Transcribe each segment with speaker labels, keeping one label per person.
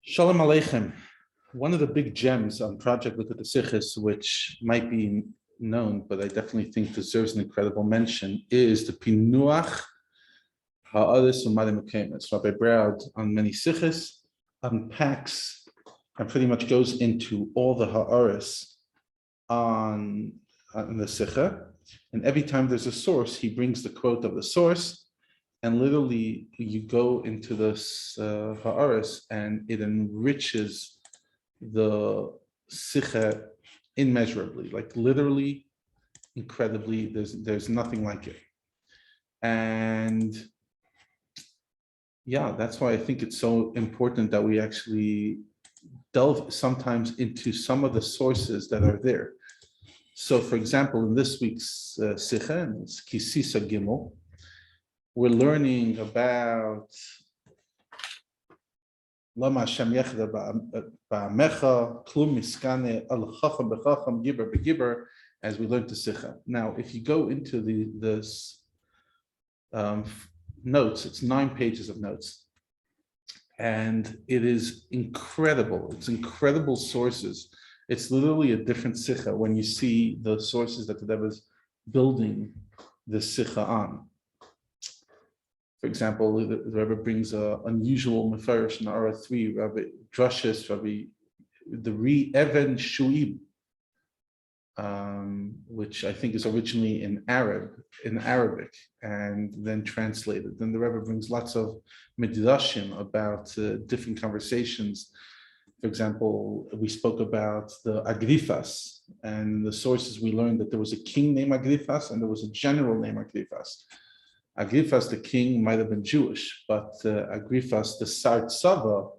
Speaker 1: Shalom Aleichem. One of the big gems on Project Look at the Sichos, which might be known, but I definitely think deserves an incredible mention, is the Pinuach Ha'aris U'Madim U'Kemes. Rabbi Brown on many Sichos unpacks and pretty much goes into all the Ha'aris on the Sicha, and every time there's a source, he brings the quote of the source. And literally, you go into this ha'aris, and it enriches the sicha immeasurably, like literally, incredibly. There's nothing like it, and yeah, that's why I think it's so important that we actually delve sometimes into some of the sources that are there. So, for example, in this week's sicha, and it's Tisa Gimel, we're learning about Lama Hashem Yechda Ba'amecha, Klum Miskane Al Chacham B'Chacham Giber B'Giber, as we learned to Sicha. Now, if you go into this notes, it's 9 pages of notes, and it is incredible. It's incredible sources. It's literally a different Sicha when you see the sources that the Rebbe is building the Sicha on. For example, the Rabbi brings an unusual mefarish in Ara 3, Rabbi Drushes, Rabbi the Re-Even Shuib, which I think is originally in Arabic, and then translated. Then the Rabbi brings lots of midrashim about different conversations. For example, we spoke about the Agrifas, and the sources we learned that there was a king named Agrifas and there was a general named Agrifas. Agrifas, the king, might have been Jewish, but Agrifas, the Sar Tzava,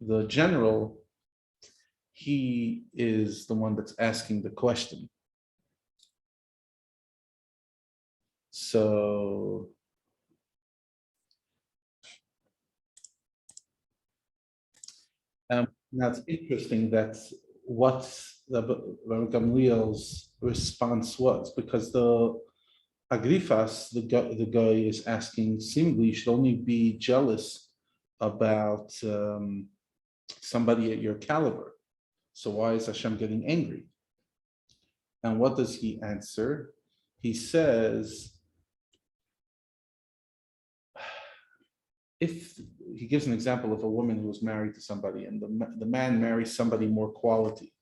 Speaker 1: the general, he is the one that's asking the question. So, now it's interesting that what Rabbi Gamliel's response was, because the Agrifas, the guy is asking, seemingly you should only be jealous about somebody at your caliber. So why is Hashem getting angry? And what does he answer? He says, if he gives an example of a woman who was married to somebody and the man marries somebody more quality.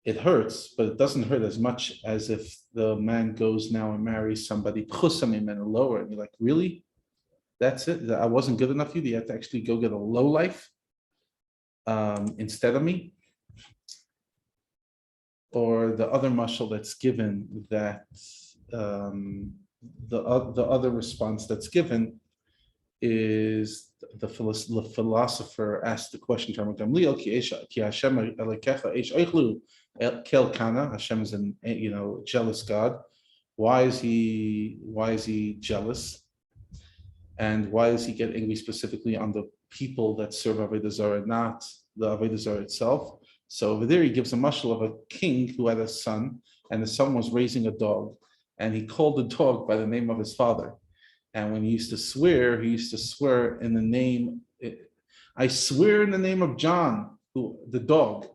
Speaker 1: It hurts, but it doesn't hurt as much as if the man goes now and marries somebody lower, and you're like, really? That's it? I wasn't good enough for you? You have to actually go get a low life instead of me? Or the other mashal that's given, that the other response that's given is the philosopher asked the question to Gamliel, Ki Hashem Elokecha Eish Eichlu Kel Kana. Hashem is an jealous God. Why is he jealous? And why does he get angry specifically on the people that serve Avodah Zarah, not the Avodah Zarah itself? So over there he gives a mashal of a king who had a son, and the son was raising a dog, and he called the dog by the name of his father. And when he used to swear in the name, I swear in the name of John, the dog.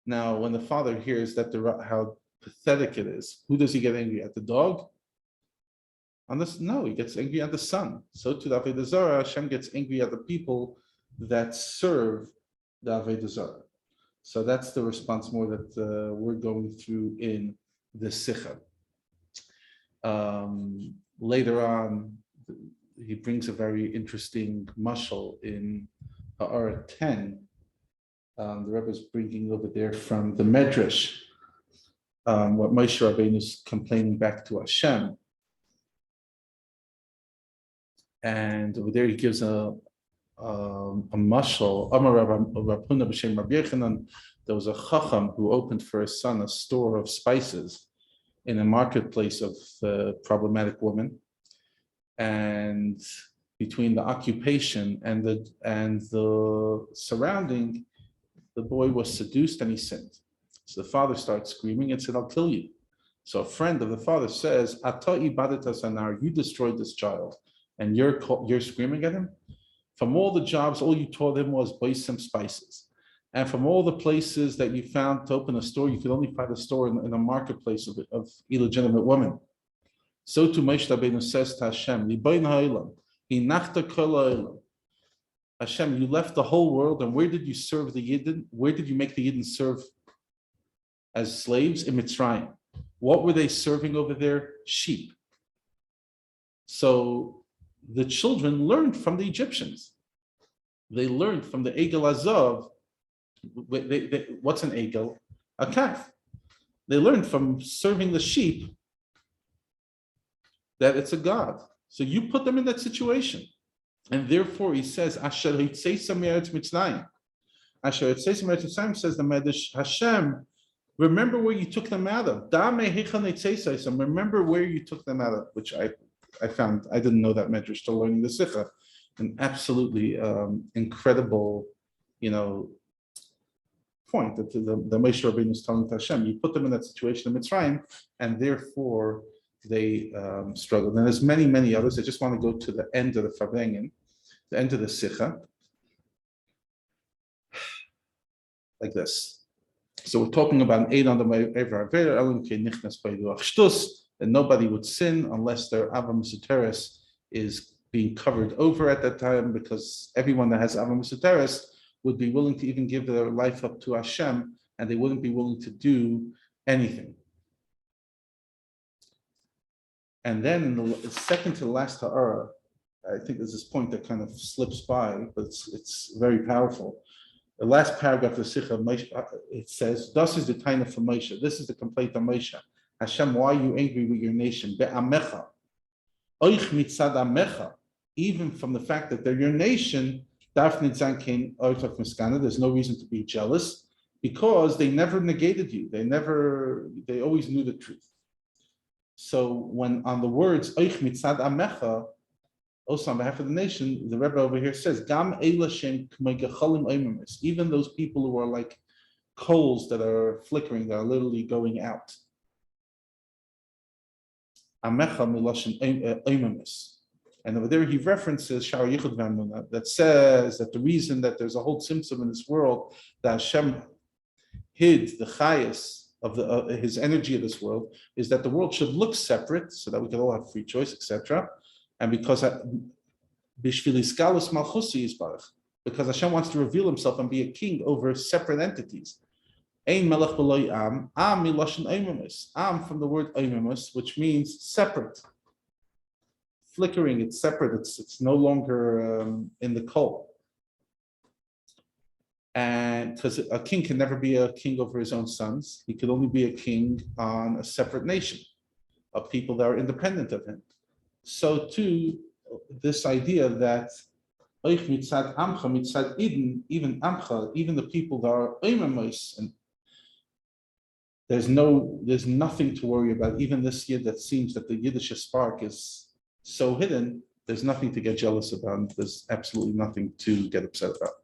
Speaker 1: Now, when the father hears that how pathetic it is, who does he get angry at? The dog? No, he gets angry at the son. So to the Avodah Zarah, Hashem gets angry at the people that serve the Avodah Zarah. So that's the response more that we're going through in the Sicha. Later on, he brings a very interesting mashal in Ha'ara 10. The Rebbe is bringing over there from the Medrash, what Moshe Rabbeinu is complaining back to Hashem. And over there he gives a mashal. There was a chacham who opened for his son a store of spices in a marketplace of problematic women, and between the occupation and the surrounding, the boy was seduced and he sinned. So the father starts screaming and said, "I'll kill you." So a friend of the father says, "Ata ibadat hasanar, you destroyed this child, and you're screaming at him." From all the jobs, all you taught him was buy some spices. And from all the places that you found to open a store, you could only find a store in a marketplace of illegitimate women. So to Moshe Rabbeinu says to Hashem, Liboin ha'olam, hinachta kol ha'olam. Hashem, you left the whole world, and where did you serve the Yidden? Where did you make the Yidden serve as slaves? In Mitzrayim. What were they serving over there? Sheep. So the children learned from the Egyptians. They learned from the Egel Azov. What's an Egel? A calf. They learned from serving the sheep that it's a god. So you put them in that situation. And therefore he says, Asher Hitzeisa Me'eretz Mitzrayim. Asher Hitzeisa Me'eretz Mitzrayim, says the Medrash, Hashem, remember where you took them out of. Remember where you took them out of, which I found, I didn't know that Medrash till learning the Sikha. An absolutely incredible, point that the Moshe Rabbeinu is telling to Hashem. You put them in that situation in Mitzrayim, and therefore they struggled. And there's many, many others. I just want to go to the end of the Farbrengen, the end of the Sikha, like this. So we're talking about an Eid on the Ever Avera, Elim Ke Nichnas Beiduach Shtus, that nobody would sin unless their Ava Mesuteres is being covered over at that time, because everyone that has Ava Mesuteres would be willing to even give their life up to Hashem, and they wouldn't be willing to do anything. And then in the second to the last ha'ara, I think there's this point that kind of slips by, but it's very powerful. The last paragraph of the Sikha, it says, "Das is the time for Moshe. This is the complaint of Moshe. Hashem, why are you angry with your nation? Be'amecha, oich mitzad amecha." Even from the fact that they're your nation, there's no reason to be jealous, because they never negated you. They always knew the truth. So when on the words oich mitzad amecha, also on behalf of the nation, the Rebbe over here says, Gam eilashem k'megacholim oimamis, even those people who are like coals that are flickering, that are literally going out. Amecha miloshem oimamis. And over there he references Shar Yichud V'Amunah, that says that the reason that there's a whole tzimtzum in this world, that Hashem hid the chayas of his energy of this world, is that the world should look separate so that we can all have free choice, etc. And because Bishvil Malchusi is Baruch, because Hashem wants to reveal himself and be a king over separate entities. Ein melech b'lo am, am miloshen oimamus. Am from the word oimamus, which means separate. Flickering, it's separate, it's no longer in the coal. And because a king can never be a king over his own sons, he could only be a king on a separate nation of people that are independent of him. So too, this idea that oich mitzad amcha mitzad iden, even amcha, even the people that are oimamos, and there's nothing to worry about. Even this year that seems that the Yiddish spark is so hidden, there's nothing to get jealous about. There's absolutely nothing to get upset about.